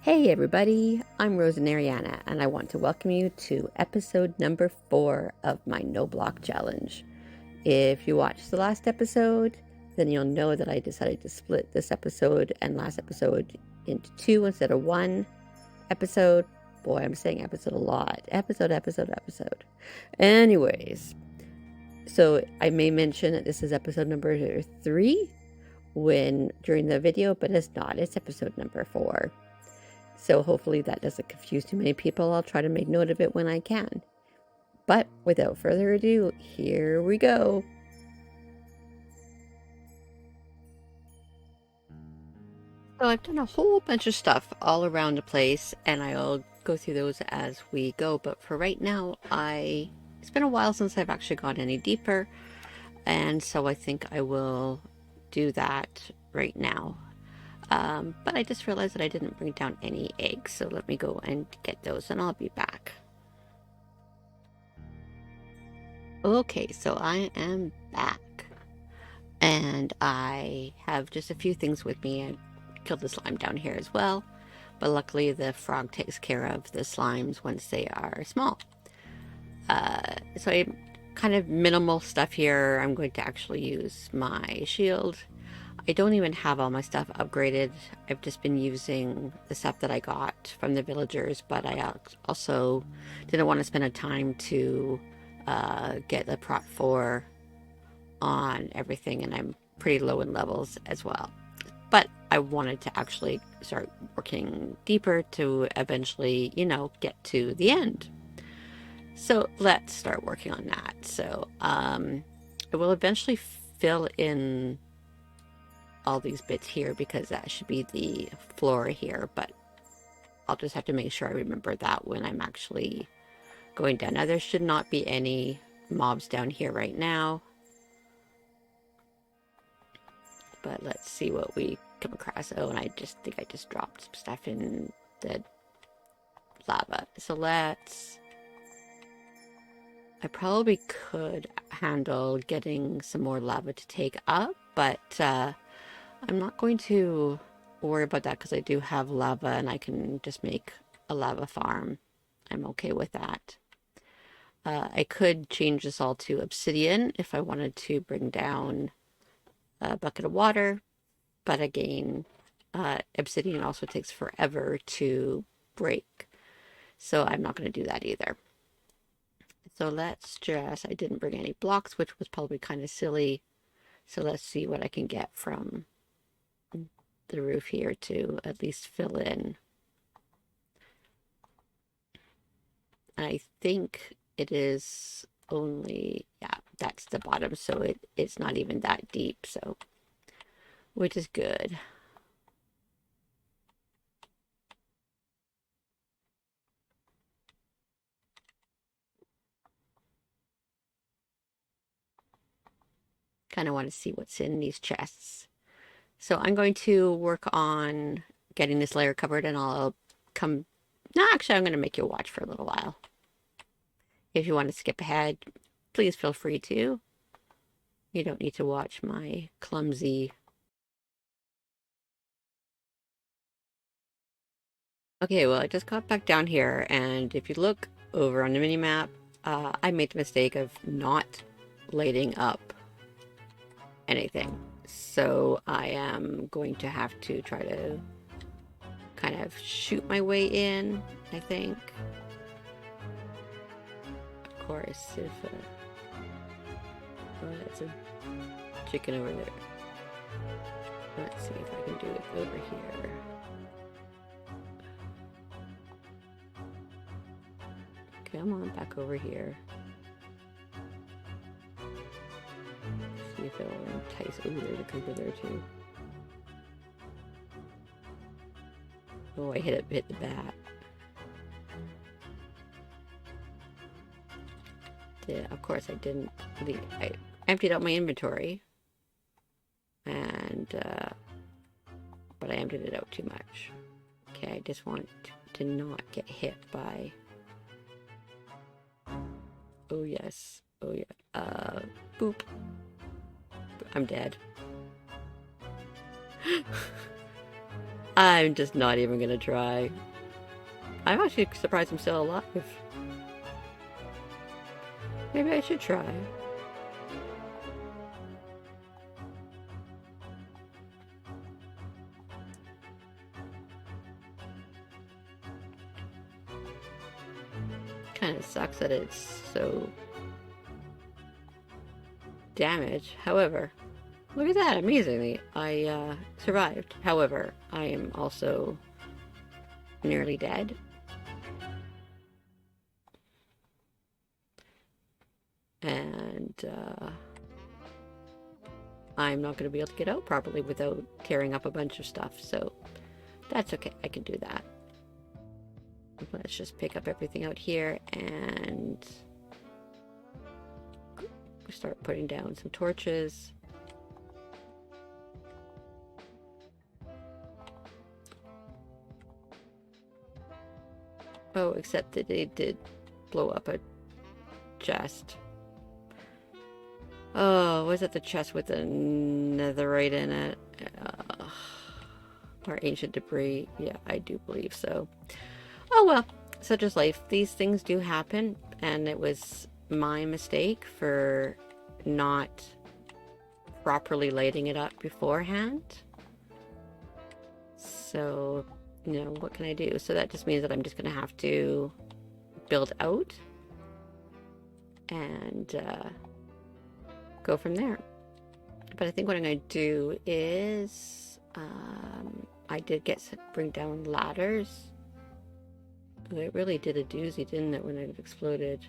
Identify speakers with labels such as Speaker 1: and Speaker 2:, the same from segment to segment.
Speaker 1: Hey everybody, I'm Rosanariana, and I want to welcome you to episode number 4 of my NoBlock challenge. If you watched the last episode, then you'll know that I decided to split this episode and last episode into 2 instead of 1 episode. Boy, I'm saying episode a lot. Episode. Anyways, so I may mention that this is episode number 3 during the video, but it's not. It's episode number 4. So hopefully that doesn't confuse too many people. I'll try to make note of it when I can. But without further ado, here we go. So I've done a whole bunch of stuff all around the place, and I'll go through those as we go. But for right now, it's been a while since I've actually gone any deeper, and so I think I will do that right now. But I just realized that I didn't bring down any eggs, so let me go and get those and I'll be back. Okay, so I am back. And I have just a few things with me. I killed the slime down here as well, but luckily the frog takes care of the slimes once they are small. So I kind of minimal stuff here. I'm going to actually use my shield. I don't even have all my stuff upgraded. I've just been using the stuff that I got from the villagers, but I also didn't want to spend a time to get the prot 4 on everything, and I'm pretty low in levels as well. But I wanted to actually start working deeper to eventually, get to the end. So let's start working on that. So I will eventually fill in all these bits here because that should be the floor here, but I'll just have to make sure I remember that when I'm actually going down. Now there should not be any mobs down here right now, but let's see what we come across. Oh, and I think I just dropped some stuff in the lava. So I probably could handle getting some more lava to take up, but I'm not going to worry about that because I do have lava and I can just make a lava farm. I'm okay with that. I could change this all to obsidian if I wanted to bring down a bucket of water, but again, obsidian also takes forever to break, so I'm not going to do that either. So I didn't bring any blocks, which was probably kind of silly, so let's see what I can get from the roof here to at least fill in. I think it is only, yeah, that's the bottom, so it's not even that deep, so which is good. Kind of want to see what's in these chests. So I'm going to work on getting this layer covered, and I'll come. No, actually, I'm going to make you watch for a little while. If you want to skip ahead, please feel free to. You don't need to watch my clumsy. Okay, well, I just got back down here, and if you look over on the mini-map, I made the mistake of not lighting up anything. So I am going to have to try to kind of shoot my way in, I think. Of course, if oh, that's a chicken over there. Let's see if I can do it over here. Come on, back over here. See if it'll entice Uber to come over there too. Oh, I hit the bat. Yeah, of course I didn't. I emptied out my inventory, and but I emptied it out too much. Okay, I just want to not get hit by. Oh yes. Oh yeah. Boop. I'm dead. I'm just not even gonna try. I'm actually surprised I'm still alive. Maybe I should try. Kind of sucks that it's so damaged. However, look at that, amazingly, I survived. However, I am also nearly dead. And I'm not going to be able to get out properly without tearing up a bunch of stuff, so that's okay, I can do that. Let's just pick up everything out here and start putting down some torches. Oh, except that they did blow up a chest. Oh, was it the chest with the netherite in it? Or ancient debris? Yeah, I do believe so. Oh well, such is life. These things do happen, and it was my mistake for not properly lighting it up beforehand. So, you know, what can I do? So that just means that I'm just going to have to build out and go from there. But I think what I'm going to do is I did bring down ladders. It really did a doozy, didn't it, when it exploded?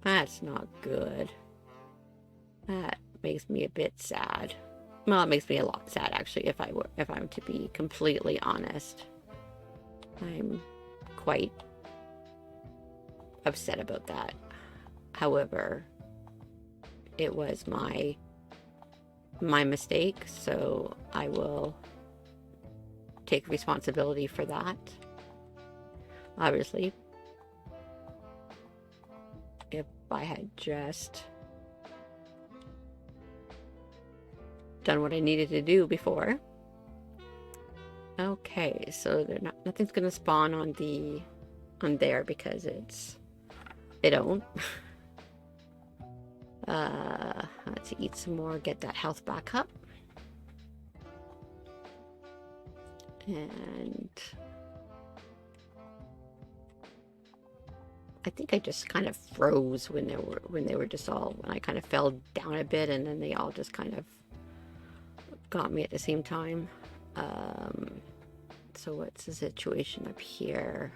Speaker 1: That's not good. That makes me a bit sad. Well, it makes me a lot sad, actually, if I'm to be completely honest. I'm quite upset about that. However, it was my mistake, so I will take responsibility for that. Obviously, if I had just done what I needed to do before. Okay, so nothing's gonna spawn on there because they don't. Let's eat some more, get that health back up. And I think I just kind of froze when they were just all, when I kind of fell down a bit, and then they all just kind of got me at the same time. So what's the situation up here?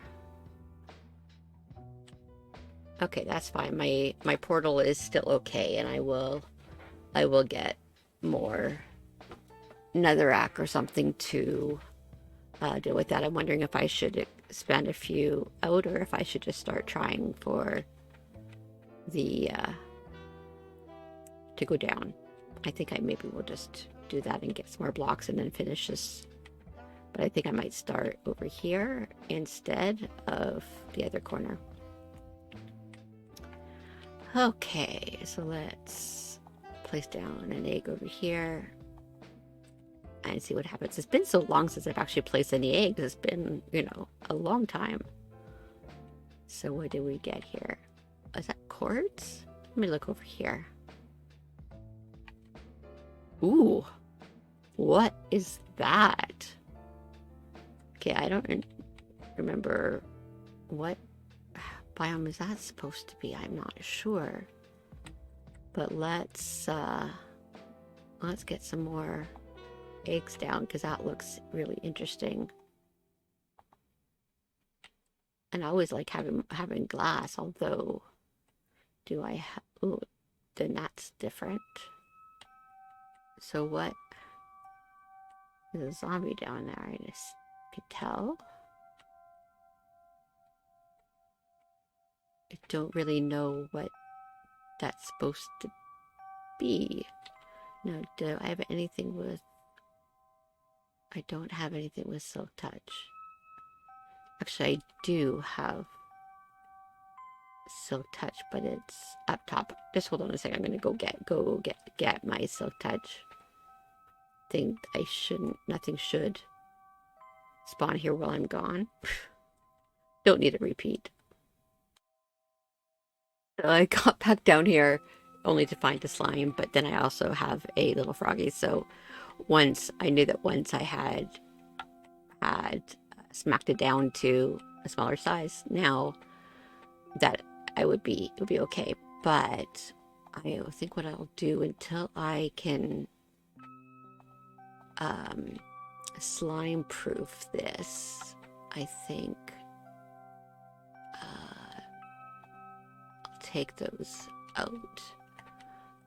Speaker 1: Okay, that's fine. My portal is still okay, and I will get more netherrack or something to deal with that. I'm wondering if I should expand a few out, or if I should just start trying for the to go down. I think I maybe will just do that and get some more blocks and then finish this. But I think I might start over here instead of the other corner. Okay, so let's place down an egg over here and see what happens. It's been so long since I've actually placed any eggs. It's been, you know, a long time. So what did we get here? Is that quartz? Let me look over here. Ooh, what is that? Okay, I don't remember what biome is that supposed to be. I'm not sure. But let's get some more eggs down, because that looks really interesting. And I always like having glass, although do I have, ooh, then that's different. So what? There's a zombie down there, I just could tell. I don't really know what that's supposed to be. No, do I have anything with... I don't have anything with silk touch. Actually, I do have silk touch, but it's up top. Just hold on a second. I'm gonna go get my silk touch. Think I shouldn't. Nothing should spawn here while I'm gone. Don't need a repeat. So I got back down here only to find a slime, but then I also have a little froggy. So I knew that once I had smacked it down to a smaller size, now that it would be okay. But I think what I'll do until I can slime proof this, I think I'll take those out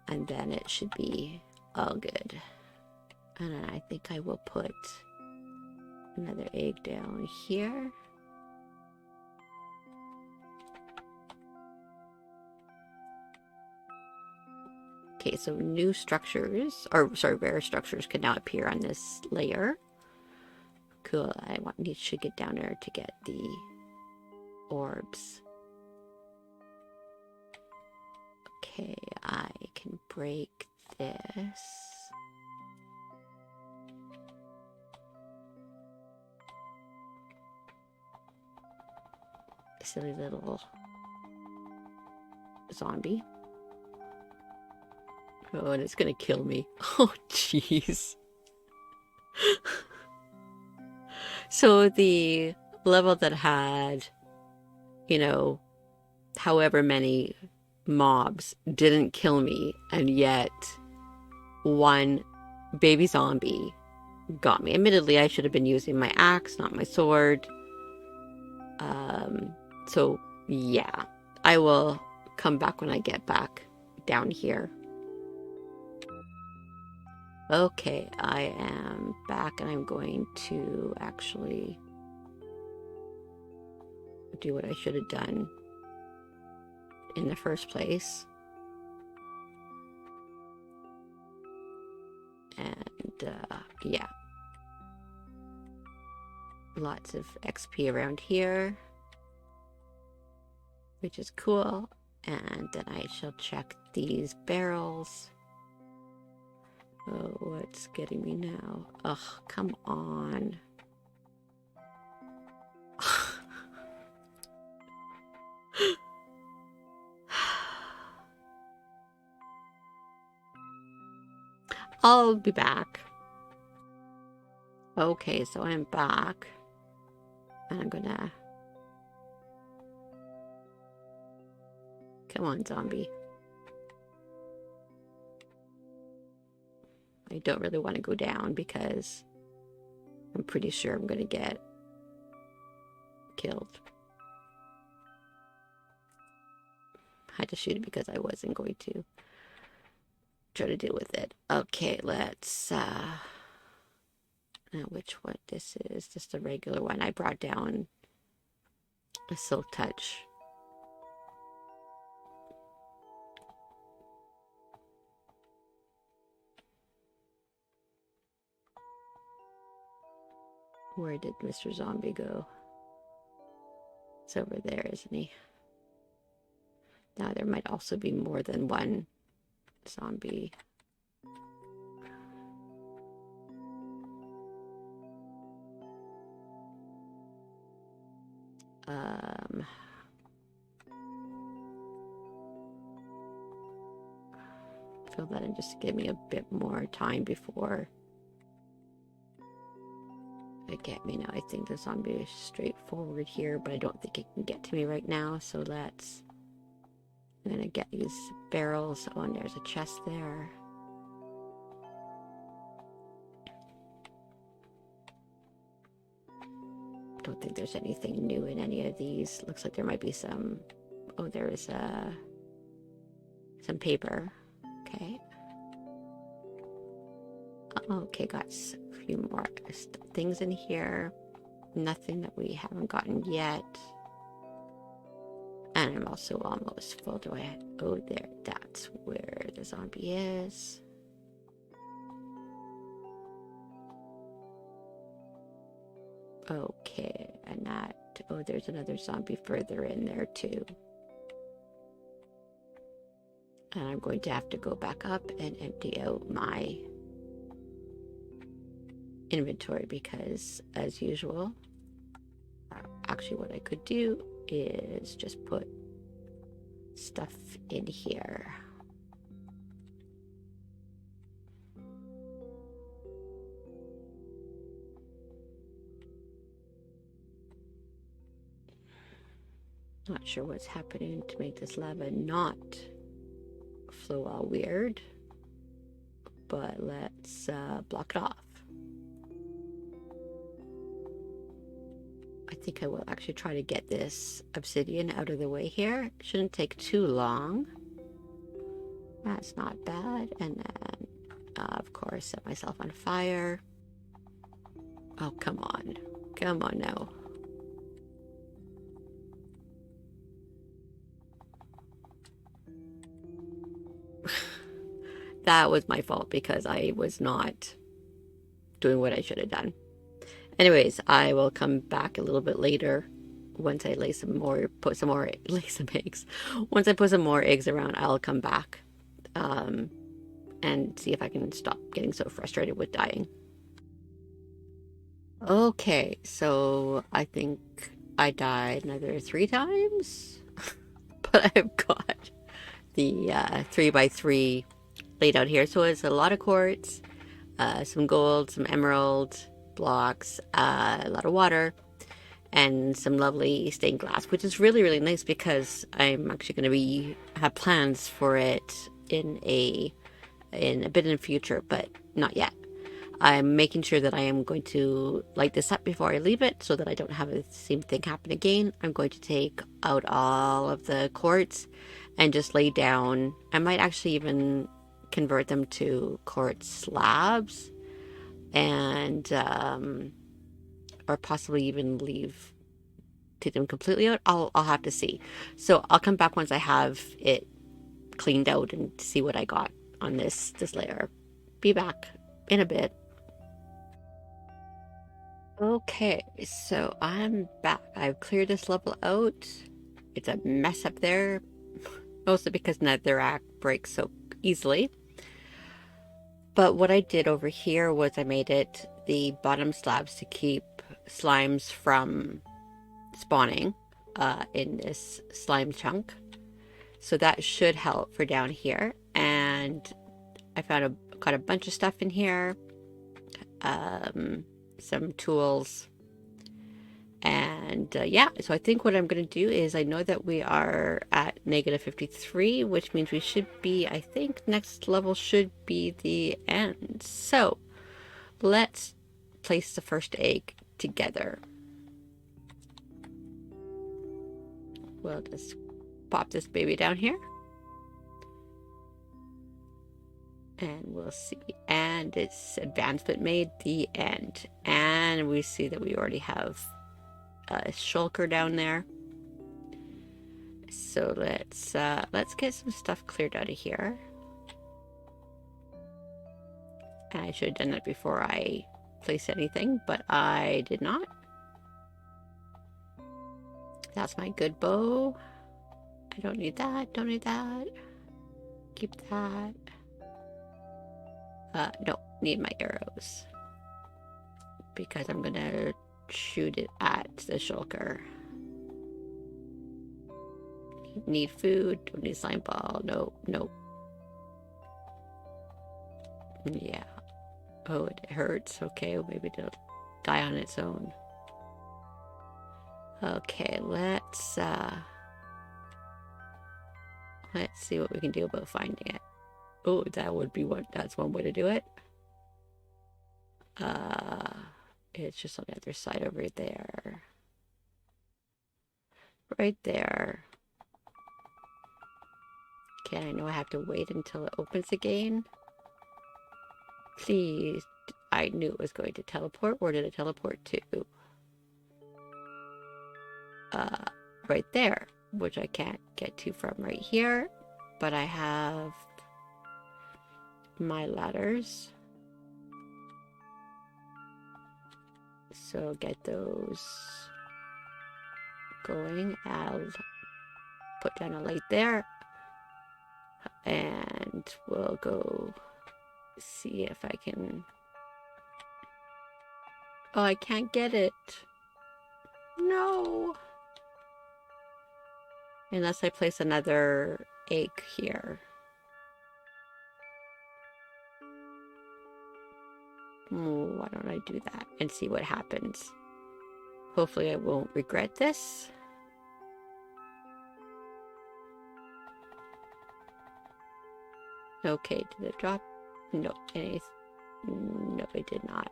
Speaker 1: and then it should be all good. And then I think I will put another egg down here. Okay, so new structures, or sorry, rare structures can now appear on this layer. Cool, should get down there to get the orbs. Okay, I can break this. Silly little zombie. Oh, and it's gonna kill me. Oh, jeez. So the level that had, you know, however many mobs didn't kill me, and yet one baby zombie got me. Admittedly, I should have been using my axe, not my sword. So yeah, I will come back when I get back down here. Okay, I am back and I'm going to actually do what I should have done in the first place. And yeah, lots of XP around here, which is cool. And then I shall check these barrels. Oh, what's getting me now? Ugh, come on. I'll be back. Okay, so I'm back. And I'm gonna... Come on, zombie. I don't really want to go down because I'm pretty sure I'm gonna get killed. I had to shoot it because I wasn't going to try to deal with it. Okay, let's now which one this is? Just a regular one. I brought down a silk touch. Where did Mr. Zombie go? It's over there, isn't he? Now there might also be more than one zombie. Fill that in just to give me a bit more time before it get me. Now I think the zombie is straightforward here, but I don't think it can get to me right now. So let's. I'm gonna get these barrels. Oh, and there's a chest there. Don't think there's anything new in any of these. Looks like there might be some. Oh, there is some paper. Okay. Okay, got a few more things in here. Nothing that we haven't gotten yet. And I'm also almost full. Do I? Oh, there. That's where the zombie is. Okay, and that. Oh, there's another zombie further in there too. And I'm going to have to go back up and empty out my inventory because, as usual, actually what I could do is just put stuff in here. Not sure what's happening to make this lava not flow all weird, but let's block it off. I think I will actually try to get this obsidian out of the way here. Shouldn't take too long. That's not bad. And then, of course, set myself on fire. Oh, come on. Come on now. That was my fault because I was not doing what I should have done. Anyways, I will come back a little bit later once I lay some more, lay some eggs. Once I put some more eggs around, I'll come back and see if I can stop getting so frustrated with dying. Okay, so I think I died another 3 times, but I've got the 3x3 laid out here. So it's a lot of quartz, some gold, some emerald blocks, a lot of water, and some lovely stained glass, which is really, really nice because I'm actually going to have plans for it in a bit in the future, but not yet. I'm making sure that I am going to light this up before I leave it so that I don't have the same thing happen again. I'm going to take out all of the quartz and just lay down. I might actually even convert them to quartz slabs and or possibly even take them completely out. I'll have to see. So I'll come back once I have it cleaned out and see what I got on this layer. Be back in a bit. Okay, so I'm back. I've cleared this level out. It's a mess up there, mostly because netherrack breaks so easily. But what I did over here was I made it the bottom slabs to keep slimes from spawning in this slime chunk. So that should help for down here. And I got a bunch of stuff in here. Some tools. And yeah, so I think what I'm going to do is I know that we are at -53, which means we should be, I think next level should be the end. So let's place the first egg together. We'll just pop this baby down here. And we'll see. And it's advancement made, the end. And we see that we already have a shulker down there. So let's get some stuff cleared out of here. And I should have done that before I placed anything, but I did not. That's my good bow. I don't need that. Don't need that. Keep that. No, need my arrows because I'm gonna shoot it at the shulker. Need food. Don't need slime ball. No, no. Yeah. Oh, it hurts. Okay, well, maybe it'll die on its own. Okay, let's see what we can do about finding it. Oh, that's one way to do it. It's just on the other side over there. Right there. Okay, I know I have to wait until it opens again. Please. I knew it was going to teleport. Where did it teleport to? Right there, which I can't get to from right here. But I have my ladders. So get those going. I'll put down a light there. And we'll go see if I can Oh, I can't get it. No. Unless I place another egg here. Why don't I do that and see what happens? Hopefully I won't regret this. Okay, did it drop? No, no, it did not.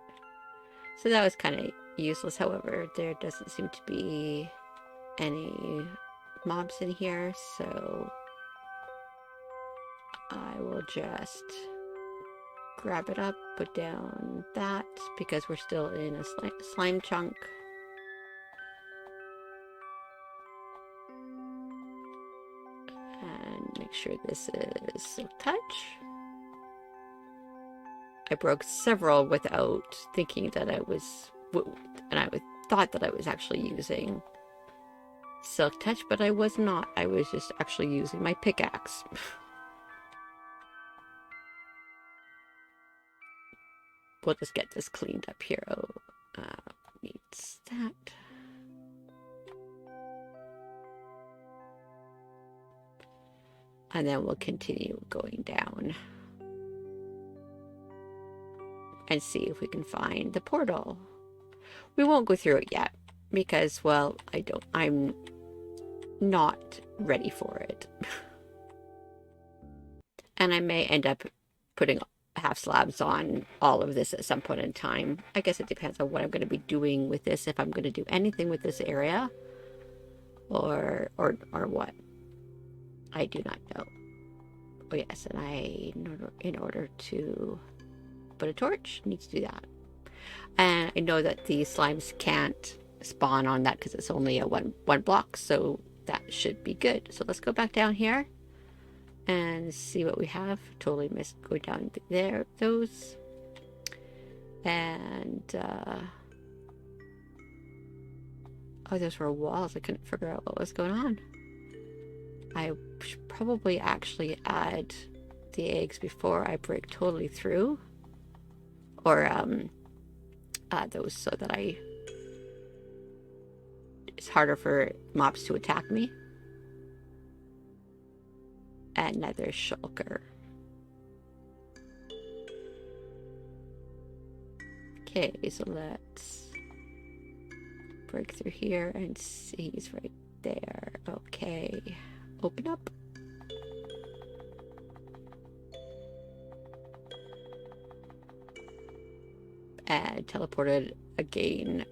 Speaker 1: So that was kind of useless. However, there doesn't seem to be any mobs in here, so I will just grab it up, put down that, because we're still in a slime chunk. And make sure this is Silk Touch. I broke several without thinking that I was, and I thought that I was actually using Silk Touch, but I was not. I was just actually using my pickaxe. We'll just get this cleaned up here. Oh, needs that. And then we'll continue going down and see if we can find the portal. We won't go through it yet because, well, I'm not ready for it. And I may end up putting half slabs on all of this at some point in time. I guess it depends on what I'm going to be doing with this, if I'm going to do anything with this area or what. I do not know. Oh yes, and in order to put a torch, need to do that. And I know that the slimes can't spawn on that because it's only a one block, so that should be good. So let's go back down here and see what we have. Totally missed going down there, those. And oh, those were walls. I couldn't figure out what was going on. I should probably actually add the eggs before I break totally through, or add those so that it's harder for mobs to attack me. And another shulker. Okay, so let's break through here and see, he's right there. Okay, open up. And teleported again.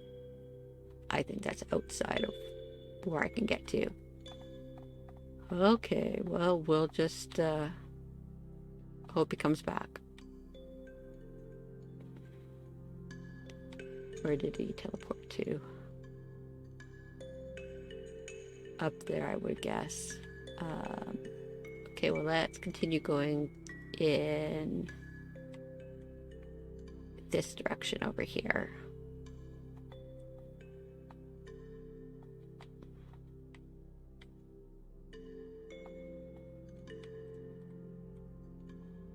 Speaker 1: I think that's outside of where I can get to. Okay, well, we'll just hope he comes back. Where did he teleport to? Up there, I would guess. Okay, well, let's continue going in this direction over here.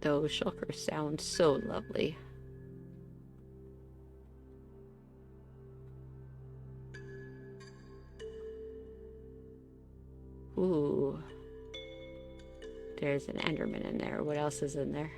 Speaker 1: Those shulkers sound so lovely. Ooh. There's an Enderman in there. What else is in there?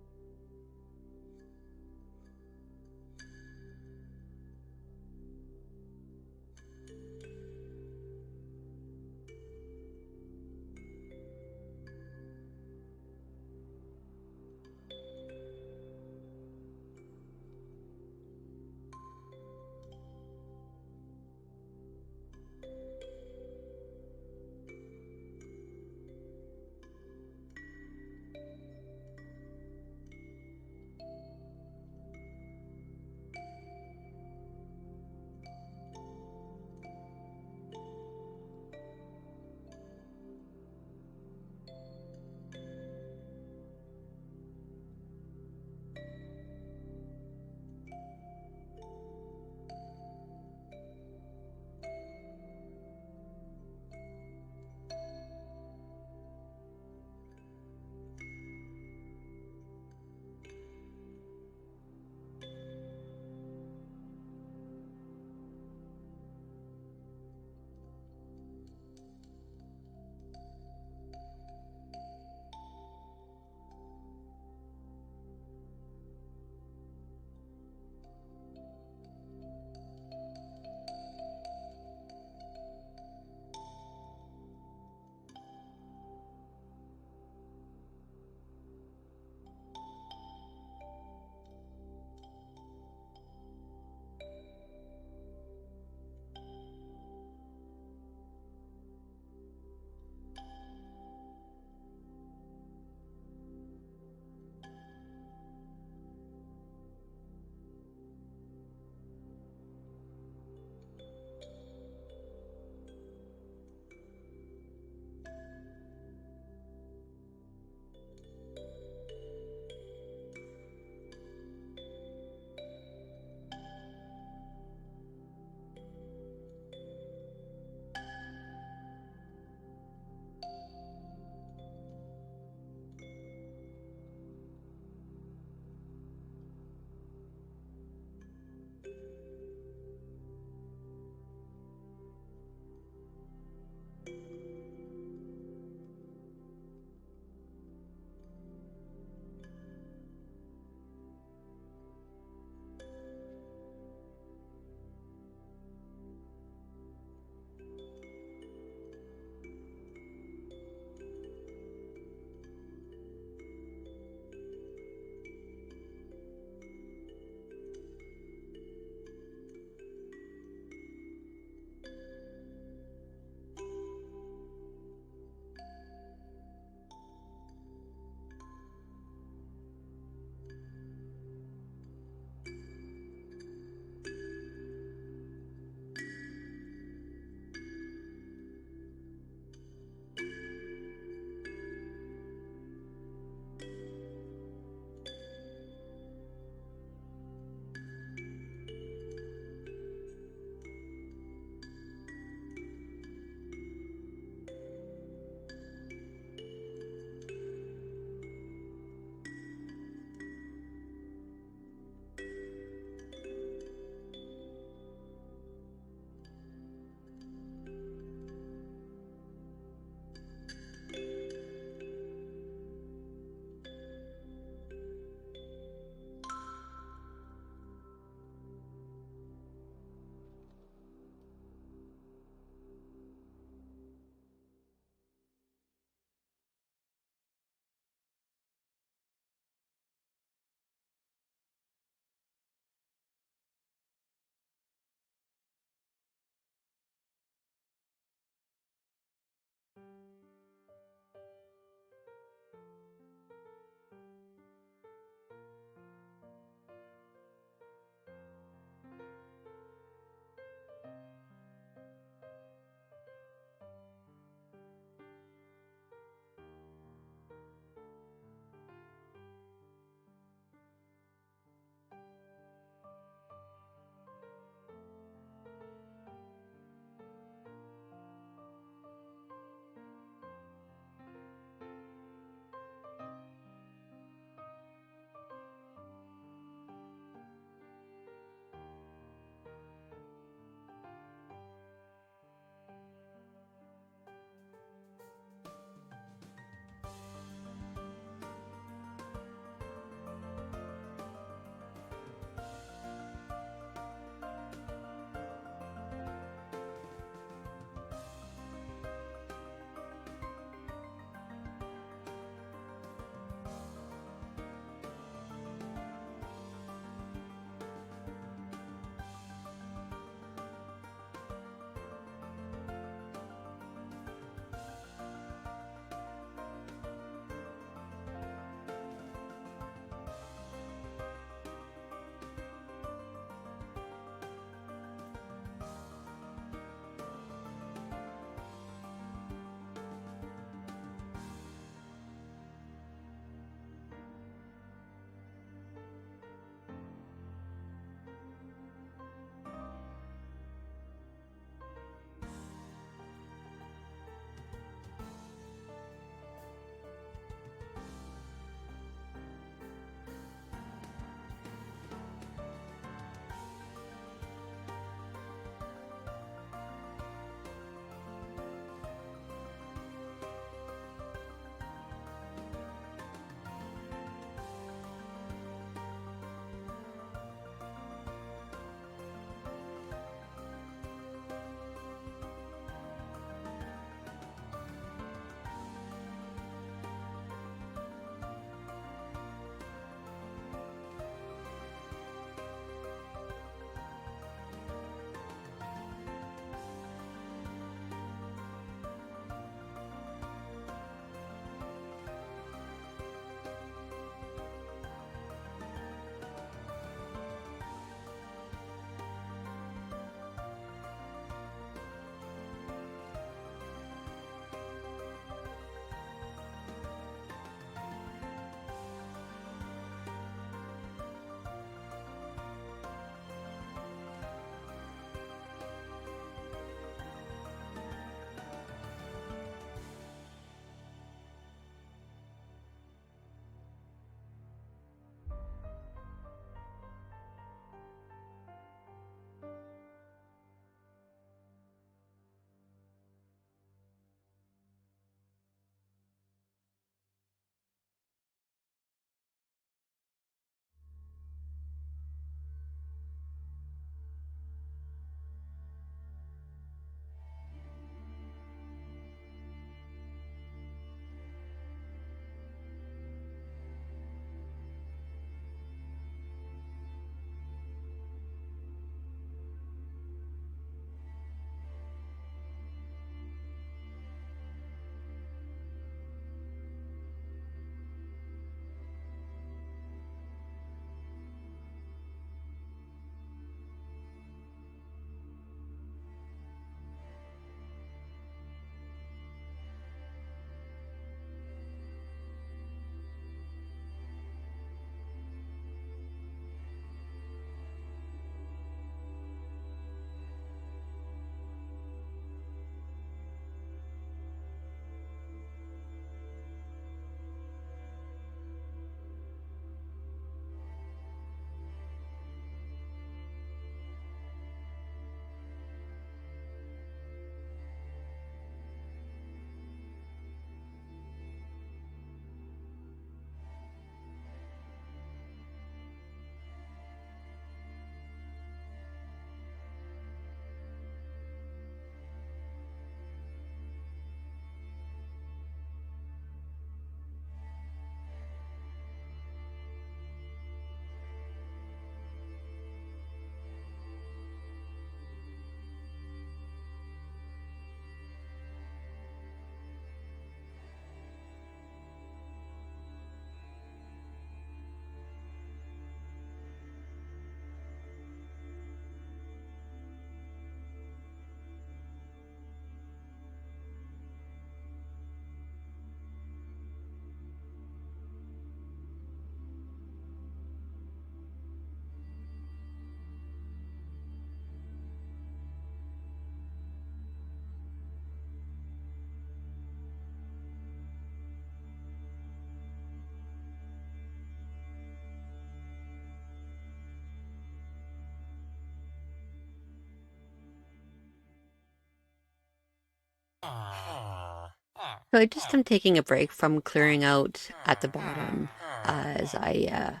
Speaker 1: So I just am taking a break from clearing out at the bottom as I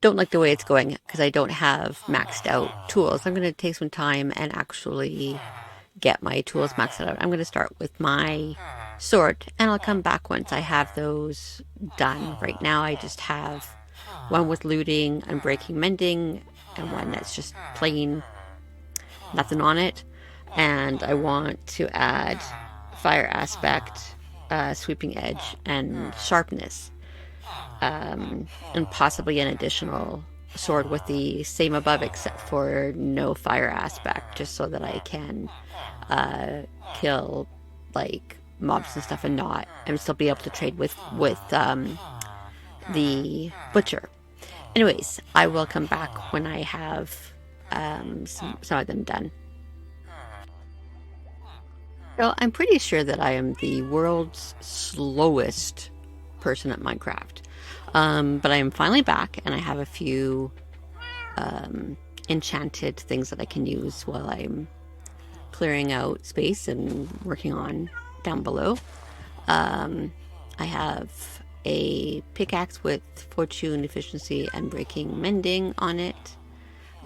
Speaker 1: don't like the way it's going because I don't have maxed out tools. I'm going to take some time and actually get my tools maxed out. I'm going to start with my sword and I'll come back once I have those done. Right now I just have one with looting and breaking mending and one that's just plain nothing on it. And I want to add fire aspect, sweeping edge, and sharpness, and possibly an additional sword with the same above except for no fire aspect, just so that I can kill like mobs and stuff and still be able to trade with the butcher. Anyways, I will come back when I have some of them done. So I'm pretty sure that I am the world's slowest person at Minecraft. But I am finally back and I have a few enchanted things that I can use while I'm clearing out space and working on down below. I have a pickaxe with fortune, efficiency, and breaking mending on it.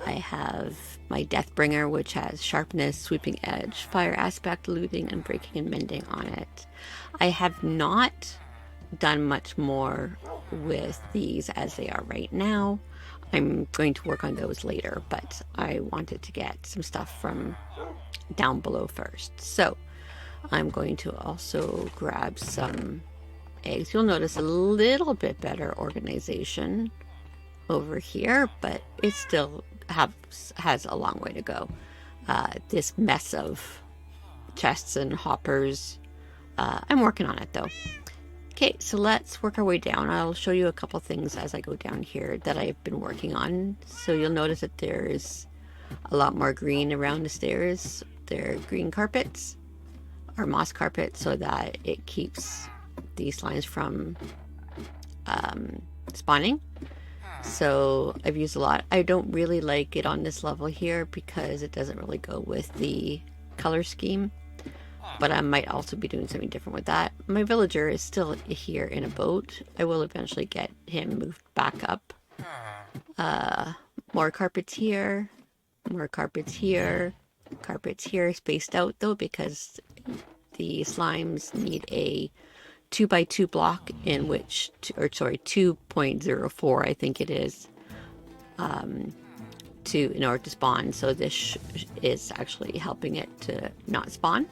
Speaker 1: I have my Deathbringer, which has sharpness, sweeping edge, fire aspect, looting, and breaking and mending on it. I have not done much more with these as they are right now. I'm going to work on those later, but I wanted to get some stuff from down below first. So I'm going to also grab some eggs. You'll notice a little bit better organization over here, but it still has a long way to go. This mess of chests and hoppers, I'm working on it though. Okay, so let's work our way down. I'll show you a couple things as I go down here that I've been working on. So you'll notice that there's a lot more green around the stairs. They're green carpets or moss carpet so that it keeps these slimes from spawning. So I've used a lot. I don't really like it on this level here because it doesn't really go with the color scheme, but I might also be doing something different with that. My villager is still here in a boat. I will eventually get him moved back up. More carpets here, more carpets here, carpets here, spaced out though because the slimes need a 2x2 block in which, 2.04 I think it is, in order to spawn. So this is actually helping it to not spawn.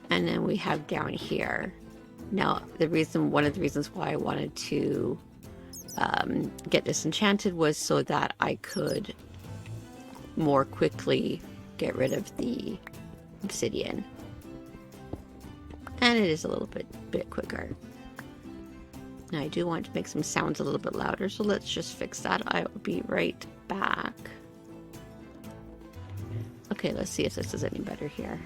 Speaker 1: And then we have down here. Now one of the reasons why I wanted to get this enchanted was so that I could more quickly get rid of the obsidian. And it is a little bit quicker. Now I do want to make some sounds a little bit louder, so let's just fix that. I will be right back. Okay, let's see if this is any better here.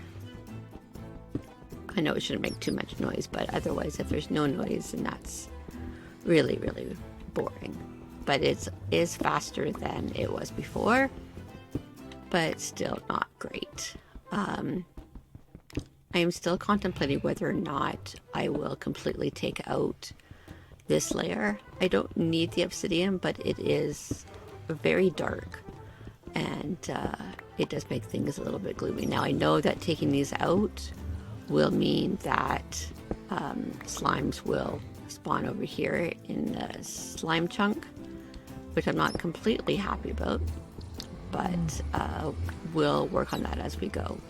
Speaker 1: I know it shouldn't make too much noise, but otherwise if there's no noise, then that's really, really boring. But it is faster than it was before, but still not great. I am still contemplating whether or not I will completely take out this layer. I don't need the obsidian, but it is very dark and it does make things a little bit gloomy. Now I know that taking these out will mean that slimes will spawn over here in the slime chunk, which I'm not completely happy about, but we'll work on that as we go.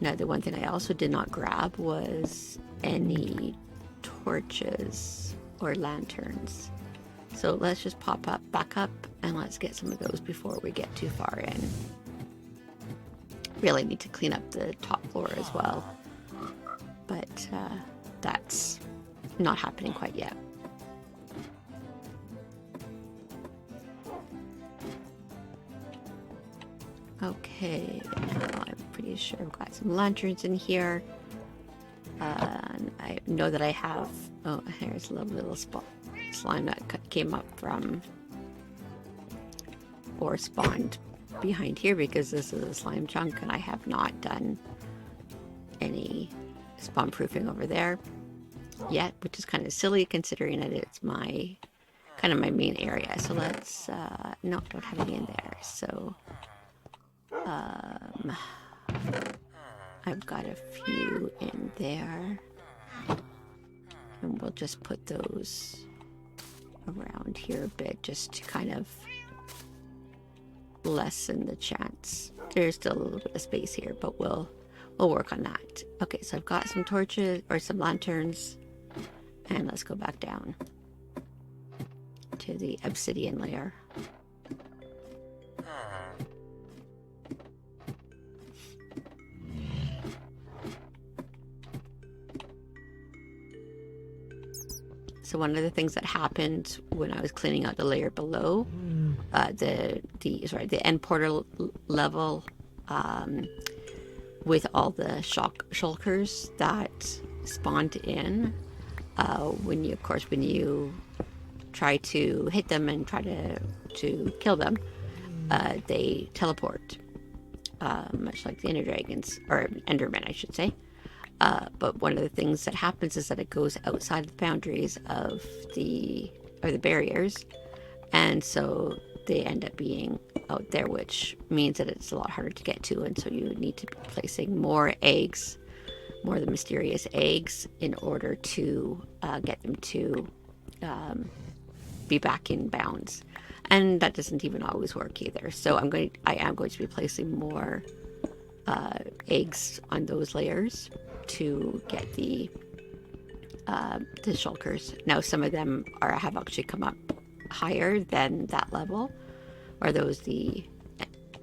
Speaker 1: Now, the one thing I also did not grab was any torches or lanterns. So let's just back up, and let's get some of those before we get too far in. Really need to clean up the top floor as well, but that's not happening quite yet. Okay, now I'm pretty sure I've got some lanterns in here. And I know that I have... Oh, here's a little slime that came up from... or spawned behind here because this is a slime chunk and I have not done any spawn proofing over there yet, which is kind of silly considering that it's my kind of my main area. So let's no, don't have any in there. So I've got a few in there, and we'll just put those around here a bit just to kind of lessen the chance. There's still a little bit of space here, but we'll work on that. Okay, so I've got some torches or some lanterns, and let's go back down to the obsidian layer. So one of the things that happened when I was cleaning out the layer below, the end portal level, with all the shulkers that spawned in, when you try to hit them and try to kill them, they teleport, much like the Ender Dragons, or Endermen, I should say. But one of the things that happens is that it goes outside the boundaries of the barriers, and so they end up being out there, which means that it's a lot harder to get to, and so you need to be placing more eggs, more of the mysterious eggs, in order to get them to be back in bounds. And that doesn't even always work either. So I am going to be placing more eggs on those layers to get the shulkers. Now some of them have actually come up higher than that level, or those the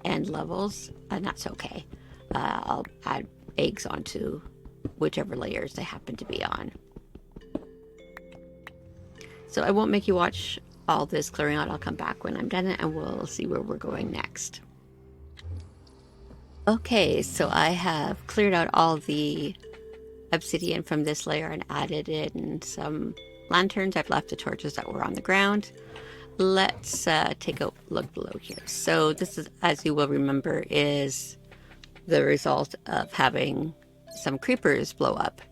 Speaker 1: end levels, and that's okay. I'll add eggs onto whichever layers they happen to be on. So I won't make you watch all this clearing out. I'll come back when I'm done, and we'll see where we're going next. Okay, so I have cleared out all the obsidian from this layer and added in some lanterns. I've left the torches that were on the ground. Let's take a look below here. So this is, as you will remember, is the result of having some creepers blow up.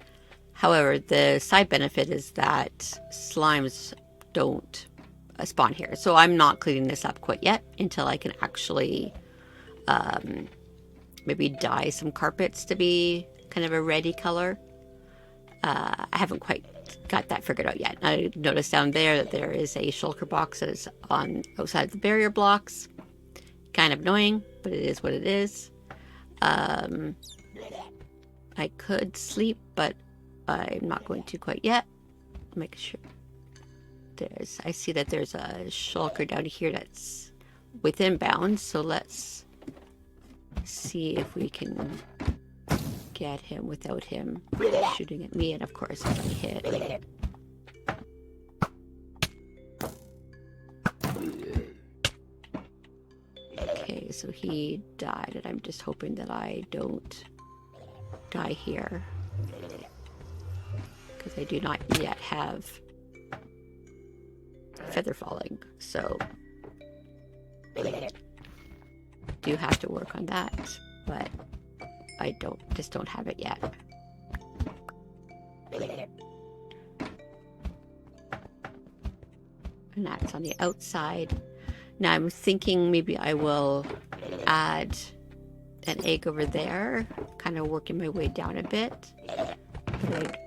Speaker 1: However, the side benefit is that slimes don't spawn here. So I'm not cleaning this up quite yet until I can actually maybe dye some carpets to be kind of a reddy color. I haven't quite got that figured out yet. I noticed down there that there is a shulker box that is on outside the barrier blocks. Kind of annoying, but it is what it is. I could sleep, but I'm not going to quite yet. Make sure. I see that there's a shulker down here that's within bounds, so let's see if we can get him without him shooting at me, and of course if I hit. Okay, so he died, and I'm just hoping that I don't die here, because I do not yet have feather falling, so do have to work on that, but I just don't have it yet. And that's on the outside. Now I'm thinking maybe I will add an egg over there, kind of working my way down a bit.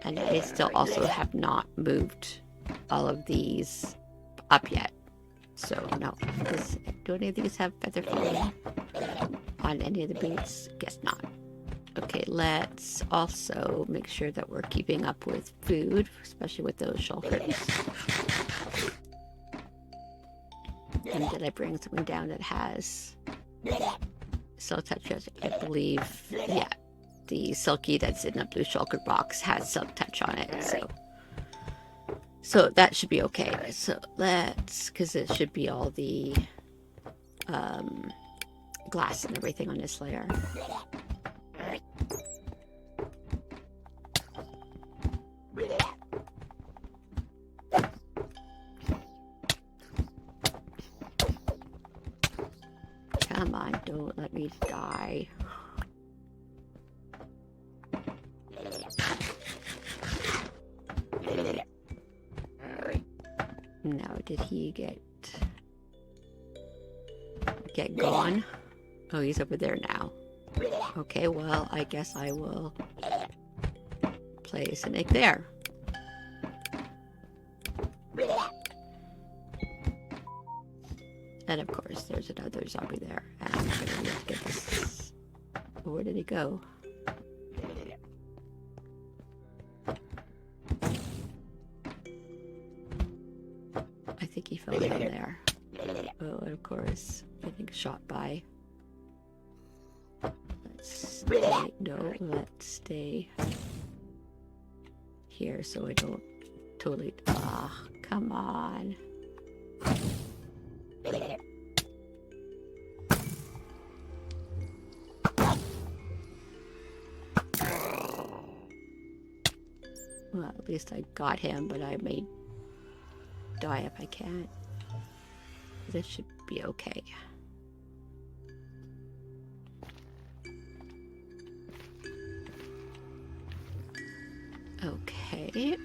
Speaker 1: And I still also have not moved all of these up yet. So no, do any of these have feather falling on any of the boots? Guess not. Okay, let's also make sure that we're keeping up with food, especially with those shulkers. And did I bring something down that has silk touch? I believe, yeah, the silky that's in the blue shulker box has silk touch on it, so that should be okay. So because it should be all the glass and everything on this layer. Come on, don't let me die. did he get gone? Oh, he's over there now. Okay, well, I guess I will place an egg there. And of course, there's another zombie there. And I'm sure we have to get this. Where did he go? I think he fell down there. Oh, and of course, getting shot by. Let's stay. No, let's stay here so I don't totally. Ah, come on. Well, at least I got him, but I may die if I can't. This should be okay. Okay.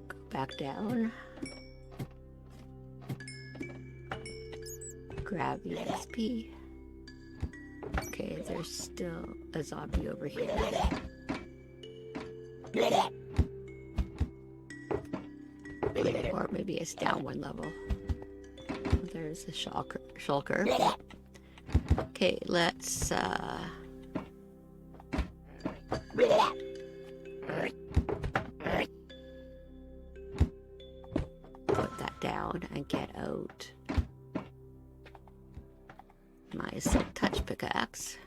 Speaker 1: Go back down. Grab the XP. Okay, there's still a zombie over here. Or maybe it's down one level. There's a shulker. Okay, let's put that down and get out my silk touch pickaxe.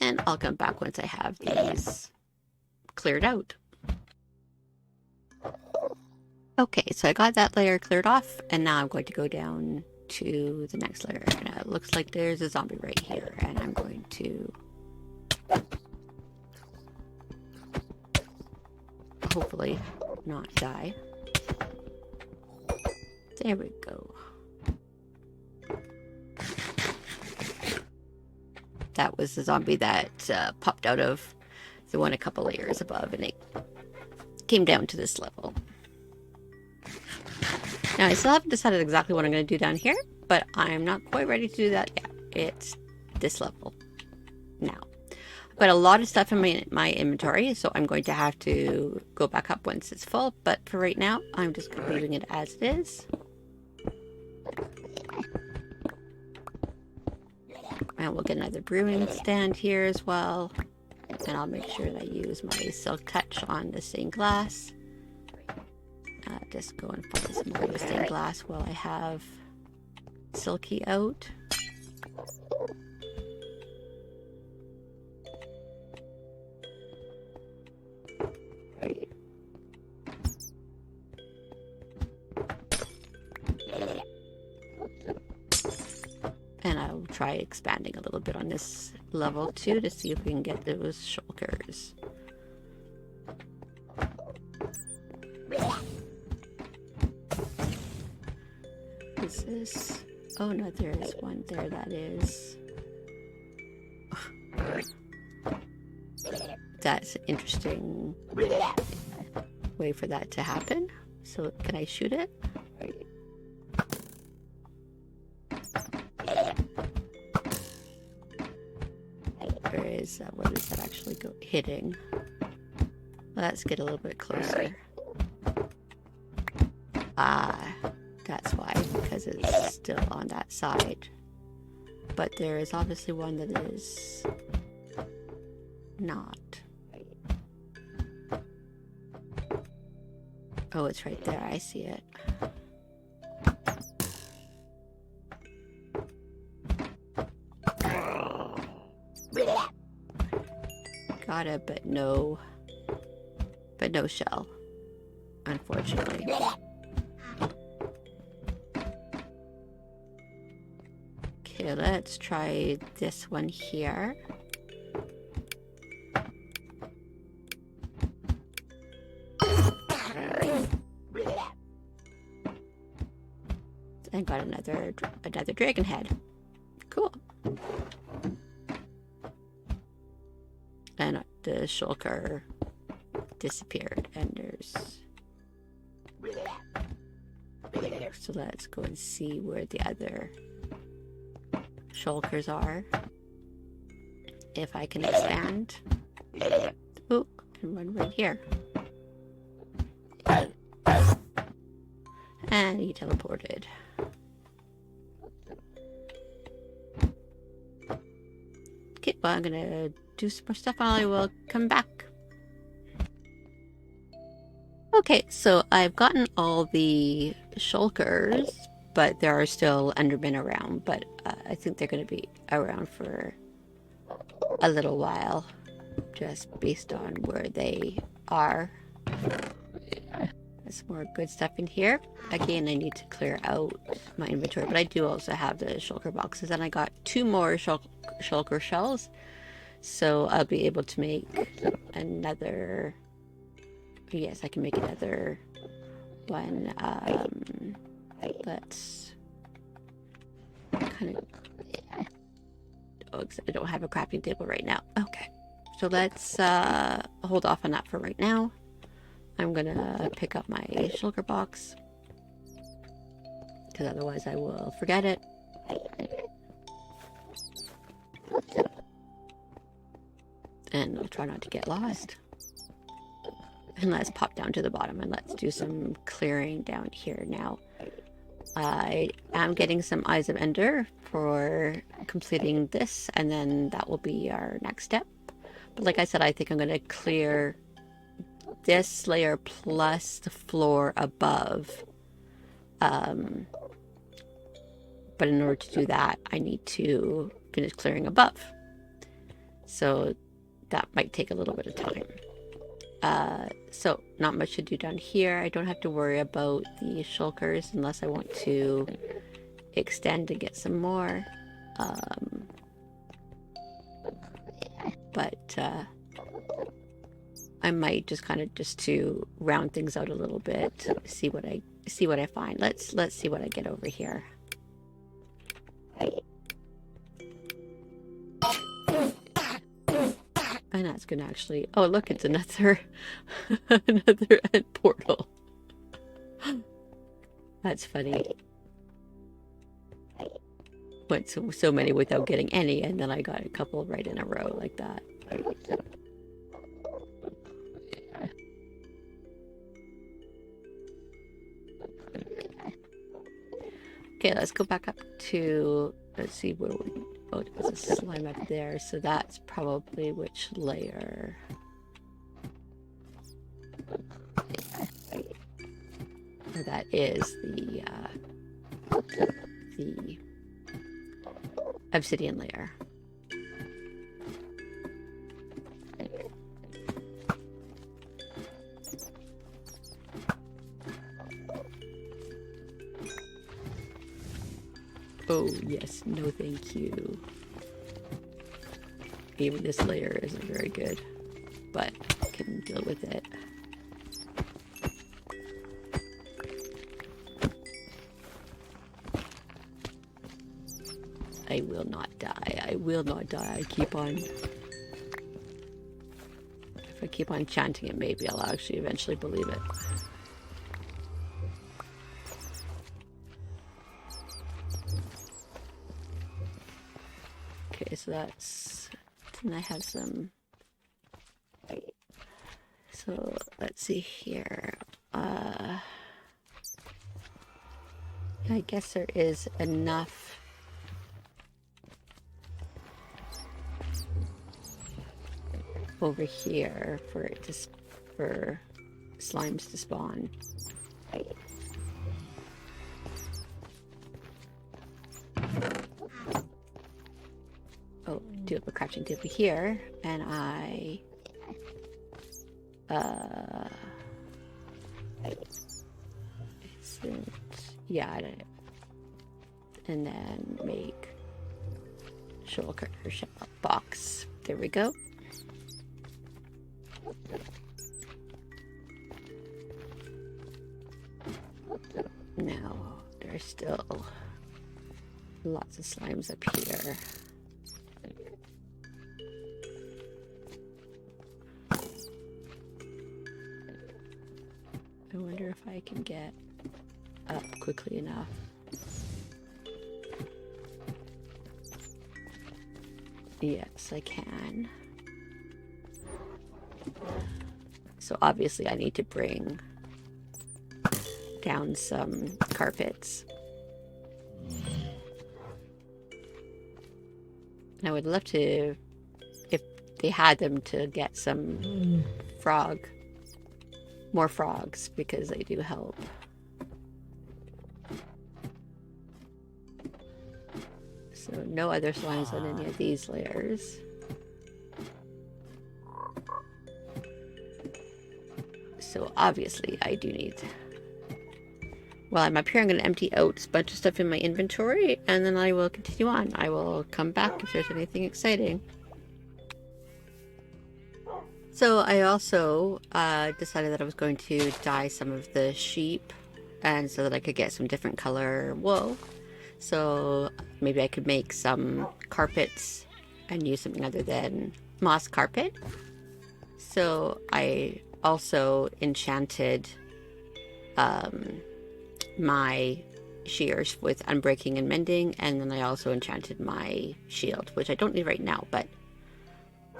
Speaker 1: And I'll come back once I have these cleared out. Okay, so I got that layer cleared off, and now I'm going to go down to the next layer. And it looks like there's a zombie right here, and I'm going to hopefully not die. There we go. That was the zombie that popped out of the one a couple layers above, and it came down to this level. Now, I still haven't decided exactly what I'm going to do down here, but I'm not quite ready to do that yet. It's this level now. I've got a lot of stuff in my inventory, so I'm going to have to go back up once it's full, but for right now, I'm just leaving it as it is. And we'll get another brewing stand here as well. And I'll make sure that I use my silk touch on the stained glass. Just go and find some more stained glass while I have Silky out. And I'll try expanding a little bit on this level too to see if we can get those shulkers. Is this? Oh no, there is one there that is. That's an interesting way for that to happen. So can I shoot it? Where is that? What is that actually hitting? Let's get a little bit closer. Ah, that's why, because it's still on that side. But there is obviously one that is not. Oh, it's right there. I see it. Got it, but no shell, unfortunately. Okay, let's try this one here. another dragon head. Cool. And the shulker disappeared, and there's... So let's go and see where the other shulkers are. If I can expand. Oh, and one right here. And he teleported. Okay, well, I'm gonna do some more stuff and I will come back. Okay, so I've gotten all the shulkers, but there are still Endermen around, but I think they're going to be around for a little while, just based on where they are. There's more good stuff in here. Again, I need to clear out my inventory, but I do also have the shulker boxes, and I got 2 more shulker shells, so I'll be able to make another... Yes, I can make another one. Let's kind of... Oh, except I don't have a crafting table right now. Okay, so let's hold off on that for right now. I'm gonna pick up my shulker box, because otherwise I will forget it. And I'll try not to get lost. And let's pop down to the bottom and let's do some clearing down here now. I am getting some Eyes of Ender for completing this, and then that will be our next step. But like I said, I think I'm going to clear this layer plus the floor above. But in order to do that, I need to finish clearing above. So that might take a little bit of time. So not much to do down here. I don't have to worry about the shulkers unless I want to extend to get some more. But I might just kind of just to round things out a little bit, see what I find. Let's see what I get over here. And that's gonna actually... Oh, look, it's another another end portal. That's funny. Went so many without getting any, and then I got a couple right in a row like that. Okay, let's go back up to... Let's see where we... Oh, there's a slime up there, so that's probably which layer. That is the obsidian layer. Oh yes, no thank you. Even this layer isn't very good, but I can deal with it. I will not die. I will not die. I keep on... If I keep on chanting it, maybe I'll actually eventually believe it. Okay, so that's... And I have some... So, let's see here. I guess there is enough... over here for it to... for slimes to spawn. Oh, do have a crafting table here, and I yeah, and then make shulker box. There we go. Now there's still Lots of slimes up here. I wonder if I can get up quickly enough. Yes, I can. So obviously I need to bring down some carpets. And I would love to, if they had them, to get some more frogs, because they do help. So no other slimes on any of these layers. So obviously I do need... While I'm up here, I'm going to empty out a bunch of stuff in my inventory, and then I will continue on. I will come back if there's anything exciting. So I also decided that I was going to dye some of the sheep, and so that I could get some different color wool. So maybe I could make some carpets and use something other than moss carpet. So I also enchanted my shears with unbreaking and mending, and then I also enchanted my shield, which I don't need right now, but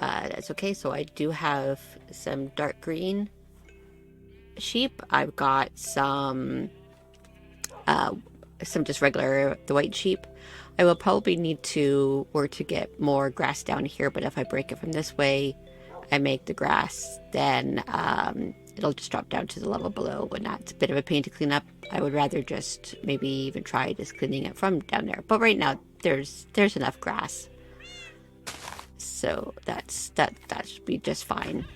Speaker 1: that's okay. So I do have some dark green sheep. I've got some just regular the white sheep. I will probably need to work to get more grass down here, but if I break it from this way, I make the grass, then it'll just drop down to the level below, and that's a bit of a pain to clean up. I would rather just maybe even try just cleaning it from down there. But right now there's enough grass, so that should be just fine.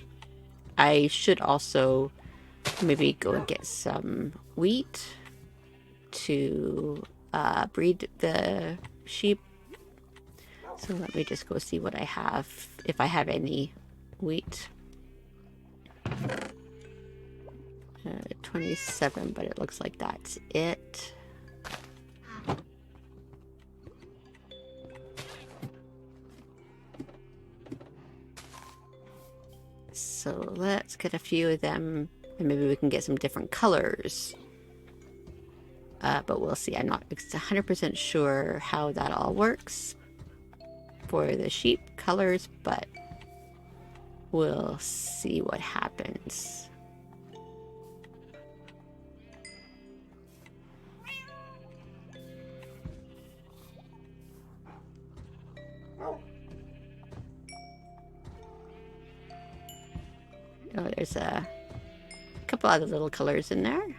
Speaker 1: I should also maybe go and get some wheat to breed the sheep. So let me just go see what I have, if I have any wheat. 27, but it looks like that's it. So let's get a few of them, and maybe we can get some different colors. But we'll see. I'm not 100% sure how that all works for the sheep colors, but we'll see what happens. Oh, there's a couple other little colors in there.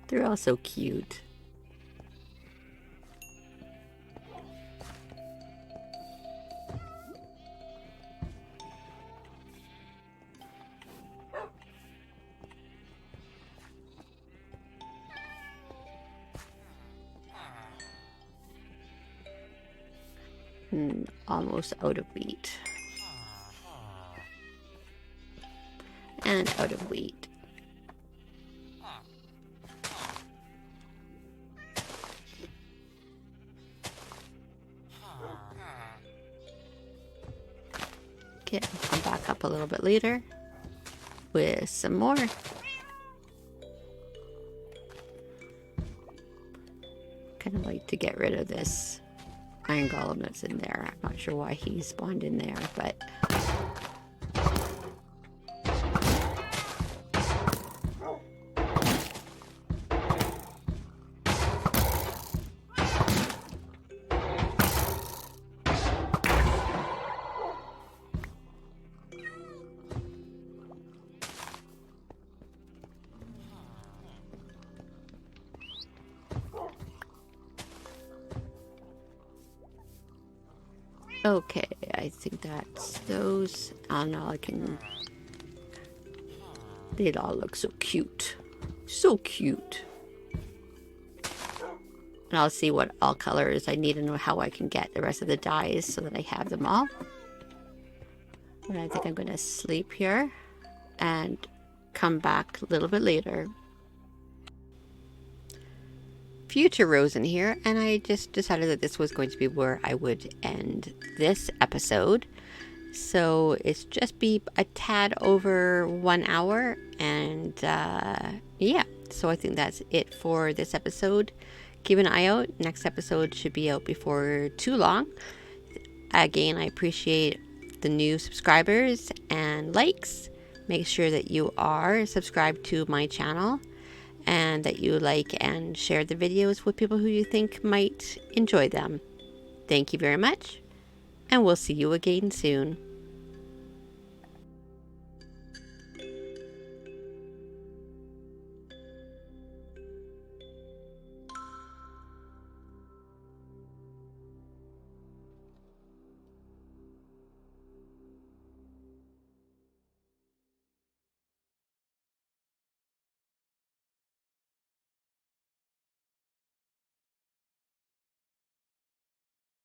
Speaker 1: They're all so cute. Almost out of wheat. And out of wheat. Okay, I'll come back up a little bit later with some more. Kind of like to get rid of this iron golem that's in there. I'm not sure why he spawned in there, but okay, I think that's those. Oh no, I can... They all look so cute. So cute. And I'll see what all colors I need and know how I can get the rest of the dyes so that I have them all. And I think I'm going to sleep here and come back a little bit later. Future Rose in here, and I just decided that this was going to be where I would end this episode. So it's just be a tad over 1 hour, and yeah, so I think that's it for this episode. Keep an eye out. Next episode should be out before too long. Again, I appreciate the new subscribers and likes. Make sure that you are subscribed to my channel and that you like and share the videos with people who you think might enjoy them. Thank you very much, and we'll see you again soon.